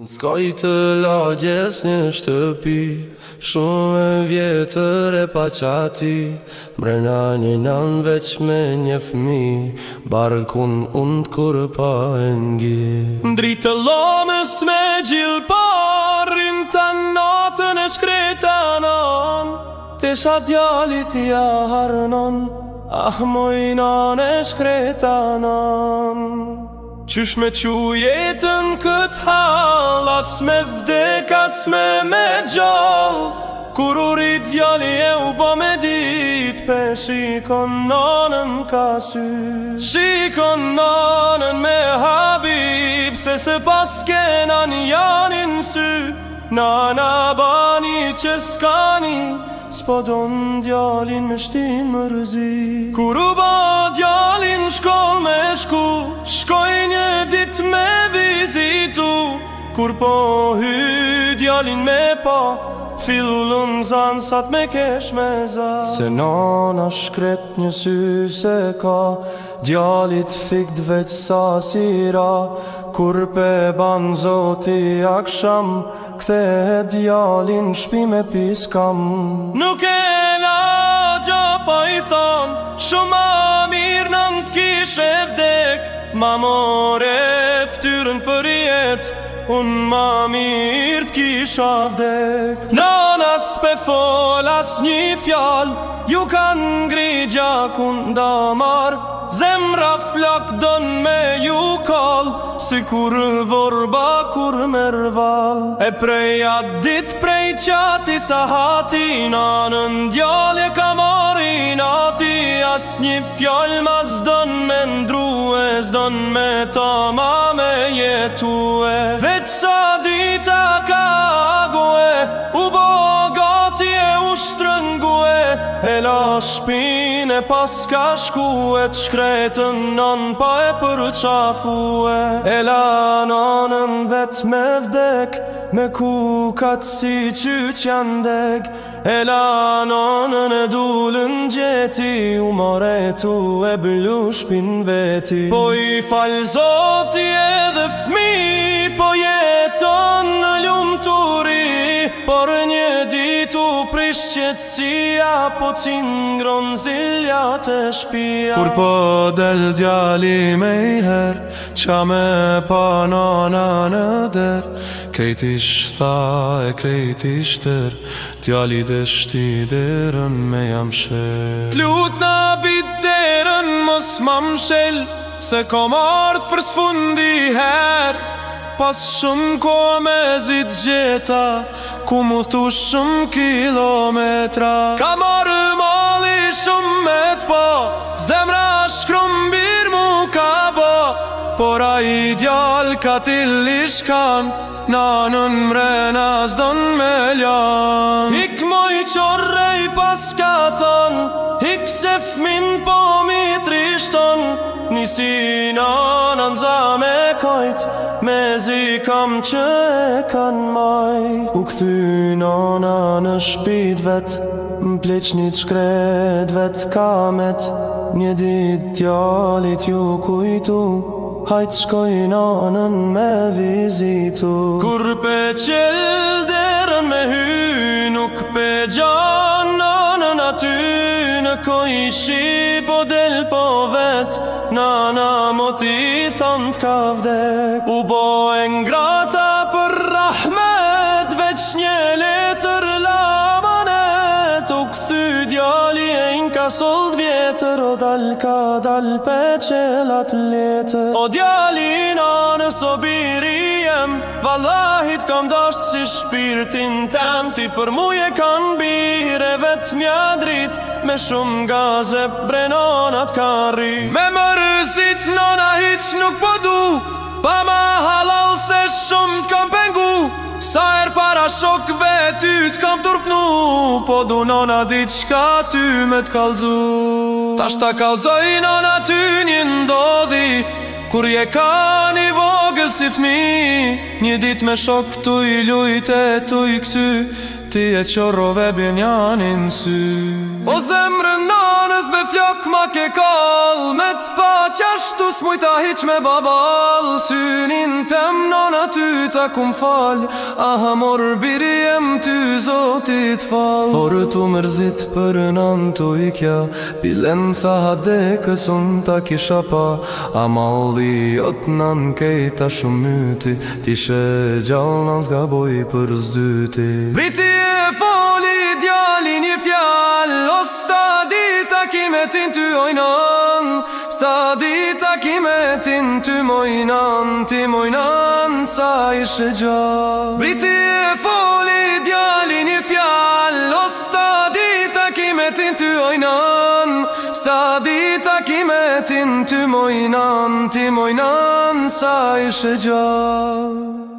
S'kaj të lagjes një shtëpi, shumë e vjetër e pa qati, mrena një nan veç me një fmi, barkun unë kur pa e ngi. Dritë lomës me gjil parin, të natën e shkretanon, tesha djalit ja harnon, ah mojnan e shkretanon. Qysh me qu jetën kët hall, as me vdek, as me gjall, kur u rrit djali e u bo me dit, pe shikon nonën ka sy. Shikon nonën me habib, se pas kenan janin sy. Nana bani që s'kani, s'po don djalin me shtin mërzi. Kur u ba djalin shkoll me shku, shkoj një dit me vizitu. Kur po hy djalin me pa, fillun zansat me kesh me za. Se nana shkret një sy se ka, djalit fikt veç sa sira. Kur pe ban zoti aksham, kthe djalin shpi me piskam. Nuk e la gjo po i thon, shumë ma mirë nën t'kishe vdek. Ma more ftyrën për jet, unë ma mirë t'kisha vdek. Nana s'pe fol as një fjal, ju kan ngri gjakun damar. Zemra flak don me ju kall, si kur vorba kur merval. E prej atë dit prej qati sa hati, nanën djalje ka mori nati. As një fjall ma s'don me ndrue, s'don me tama me jetue. Veç sa dita ka ague, u bo gati e u shtrëngue. E la shpin e pas ka shkue, t'shkretën non pa e përqafue. E la nonën vet me vdek, me kukat si qyq janë deg. E la nonën e dulën gjeti, u moretu e blu shpin veti. Po i fal zoti edhe fmi, po jeton në lumturi. Por një ditu prish qetësia, po cingron zilja të shpia. Kur po del djali me i her, qa me pa nona në der. Krejt ish tha e krejt ish tër, djali deshti derën me jam shel. T'lut na bit derën mos ma mshel, se kom ardh për s'fundi her. Pas shumë ko me zit gjeta, ku mu thu shumë kilometra. Ka marrë mali shumë me t'pa, zemra shkrum bir mu ka ba. Por a i djall ka tilli shkan, nanën mrena s'don me ljan. Hik moj qorrej pas ka thon, hik se fmin po mi trishton. Nisi nanën za me kajt, me zi kam që e kan maj. U kthy nana në shpit vet, m'pleqnit shkret vet kamet. Një dit djalit ju kujtu, hajt shkoj nanën me vizitu. Kur pe qel derën me hy, nuk pe gjan nanën aty. Në kojshi po del po vet, nana mo ti thon t'ka vdek. U bo e ngrata për rahmet, veç një letër la manet. U kthy djali e inka sold vjetër, o dal ka dal pe qelat letër. O djali nanës o biri jem, vallahit kam dash si shpirtin tem. Ti për muje kan bire vet mja drit, me shumë gaze brenonat ka rri. Me mërëzit nona hiq nuk po du, pa ma halal se shumë t'kam pengu. Sa para shokve ty t'kam turpnu, po du nona diçka ty me t'kallzu. Tash ta kallzoj nona ty një ndodhi, kur je ka një vogël si fmi. Një dit me shok tu i lujt e tu i ksy, ti e qorove bjenjanin sy. O zemrën nanës be flok ma ke kall, me t'pa qashtu s'mujta hiq me babal. Synin tem nona ty ta kum fal, aha mor biri jem ty zotit fal. Forë tu mërzit për nan tu ikja, bilen sa hade kësun ta kisha pa. Amalli jot nan kejta shumyti, tishe gjall nan zga boj për zdyti. Briti e foli djali një fjall, o sta dita kimetin ty ojnan. Sta dita kimetin ty mojnan, ti mojnan sa ishe gjall. Briti e foli djali një fjall, o sta dita kimetin ty ojnan. Sta dita kimetin ty mojnan, ti mojnan sa ishe gjall.